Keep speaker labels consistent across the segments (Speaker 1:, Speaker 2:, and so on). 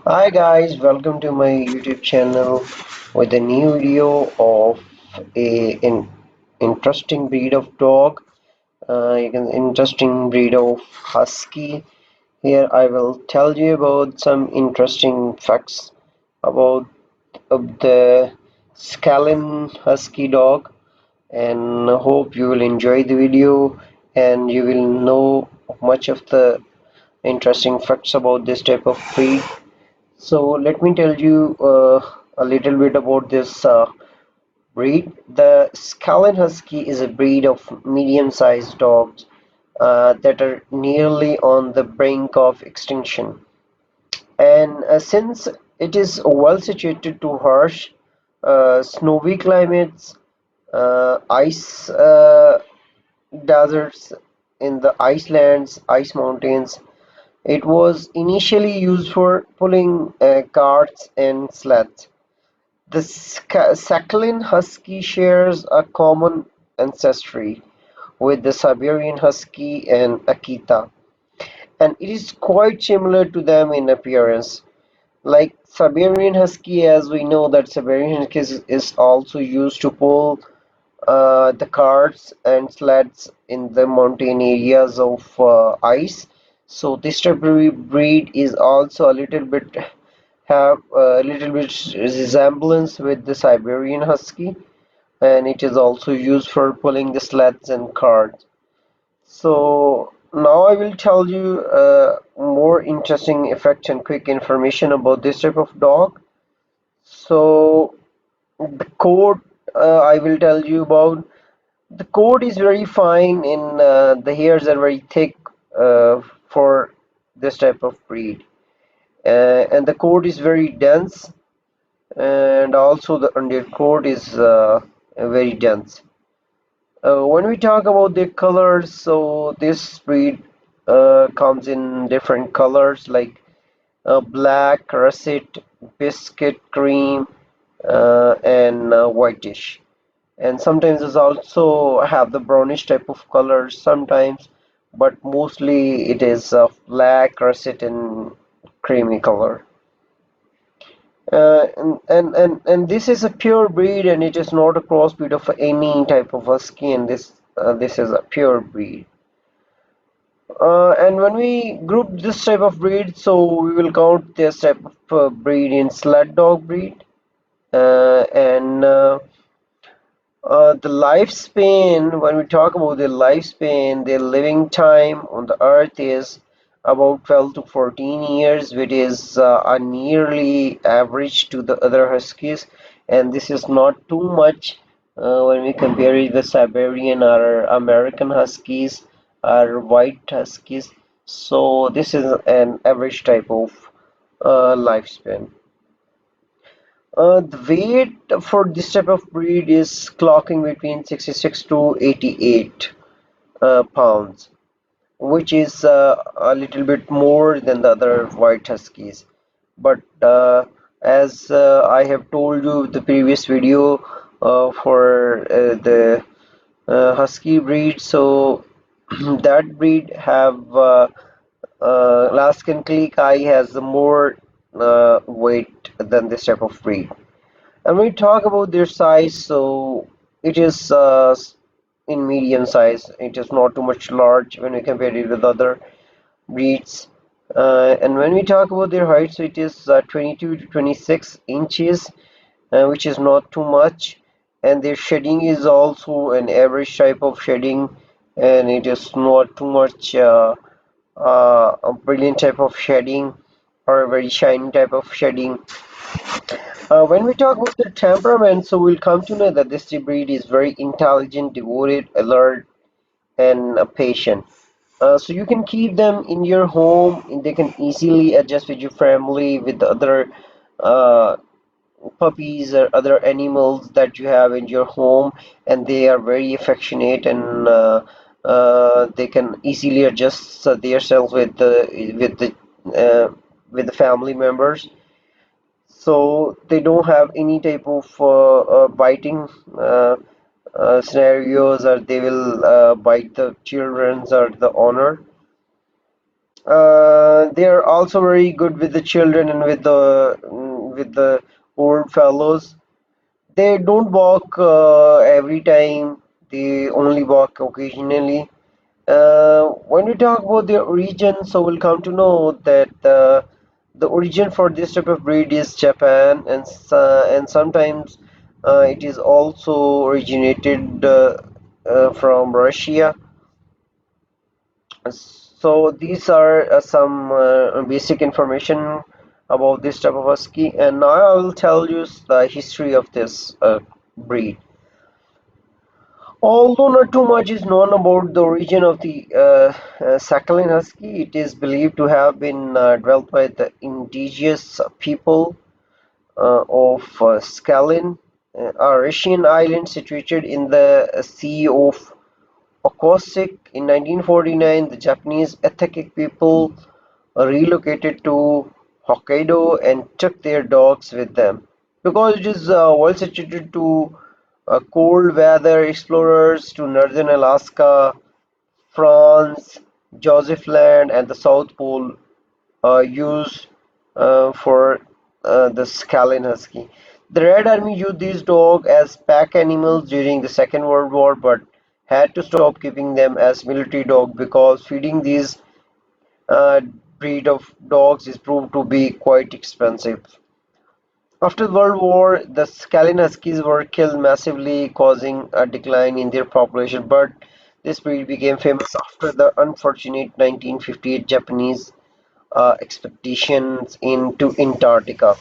Speaker 1: Hi guys, welcome to my YouTube channel with a new video of an interesting breed of dog. Interesting breed of Husky. Here I will tell you about some interesting facts about the Sakhalin Husky dog, and hope you will enjoy the video and you will know much of the interesting facts about this type of breed. So let me tell you a little bit about this breed. The Sakhalin Husky is a breed of medium-sized dogs that are nearly on the brink of extinction. And since it is well situated to harsh, snowy climates, ice deserts in the icelands, ice mountains, it was initially used for pulling carts and sleds. The Sakhalin Husky shares a common ancestry with the Siberian Husky and Akita, and it is quite similar to them in appearance. Like Siberian Husky, as we know that Siberian Husky is also used to pull the carts and sleds in the mountain areas of ice. So this type of breed is also a little bit have a little bit resemblance with the Siberian Husky, and it is also used for pulling the sleds and carts. So now I will tell you more interesting effects and quick information about this type of dog. So the coat I will tell you about. The coat is very fine and the hairs are very thick for this type of breed. And the coat is very dense, and also the undercoat is very dense. When we talk about the colors, so this breed comes in different colors like black, russet, biscuit cream, and whitish. And sometimes it's also have the brownish type of colors sometimes, but mostly it is black, russet, and creamy color. And this is a pure breed, and it is not a crossbreed of any type of husky, and this is a pure breed. And when we group this type of breed, so we will count this type of breed in sled dog breed, and the lifespan, when we talk about the lifespan, their living time on the earth is about 12 to 14 years, which is a nearly average to the other huskies, and this is not too much when we compare it with Siberian or American huskies or white huskies. So this is an average type of lifespan. The weight for this type of breed is clocking between 66 to 88 pounds, which is a little bit more than the other white huskies. But as I have told you the previous video for the husky breed, so that breed have Alaskan Clique Eye has more weight than this type of breed. And when we talk about their size, so it is in medium size. It is not too much large when we compare it with other breeds. And when we talk about their height, so it is 22 to 26 inches, which is not too much. And their shedding is also an average type of shedding, and it is not too much a brilliant type of shedding or a very shiny type of shedding. When we talk about the temperament, so we'll come to know that this breed is very intelligent, devoted, alert, and patient. So you can keep them in your home, and they can easily adjust with your family, with the other uh, puppies or other animals that you have in your home, and they are very affectionate and they can easily adjust themselves uh, with the family members, so they don't have any type of biting scenarios, or they will bite the children's or the owner. They are also very good with the children and with the old fellows. They don't walk every time. They only walk occasionally. When we talk about the origin, so we'll come to know that the origin for this type of breed is Japan, and sometimes it is also originated from Russia. So these are some basic information about this type of husky, and now I will tell you the history of this breed. Although not too much is known about the origin of the Sakhalin husky, it is believed to have been developed by the indigenous people of Sakhalin, a Russian island situated in the Sea of Okhotsk. In 1949, the Japanese ethnic people relocated to Hokkaido and took their dogs with them. Because it is well situated to cold weather, explorers to northern Alaska, France, Joseph Land, and the South Pole used for the Sakhalin Husky. The Red Army used these dogs as pack animals during the Second World War, but had to stop keeping them as military dogs because feeding these uh, breed of dogs is proved to be quite expensive. After the World War, the Sakhalin Huskies were killed massively, causing a decline in their population, but this breed became famous after the unfortunate 1958 Japanese expeditions into Antarctica.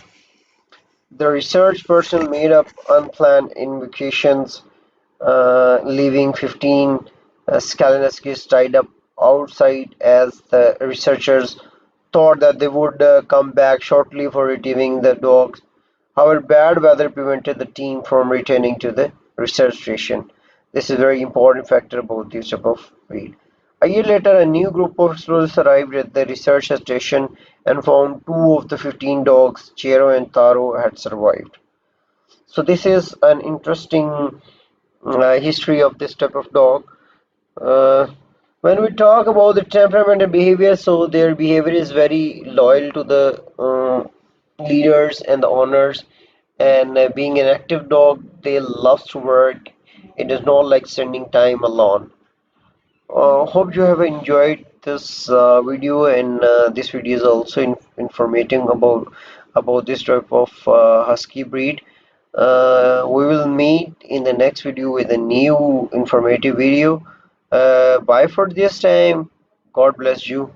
Speaker 1: The research personnel made up unplanned evacuations, leaving 15 Skalinaskis tied up outside as the researchers thought that they would come back shortly for retrieving the dogs. However, bad weather prevented the team from returning to the research station. This is a very important factor about this type of breed. A year later, a new group of explorers arrived at the research station and found two of the 15 dogs, Chero and Taro, had survived. So this is an interesting history of this type of dog. Uh, when we talk about the temperament and behavior, so their behavior is very loyal to the leaders and the owners. And being an active dog, they love to work. It is not like spending time alone. Hope you have enjoyed this video, and this video is also informating about this type of husky breed. We will meet in the next video with a new informative video. Bye for this time. God bless you.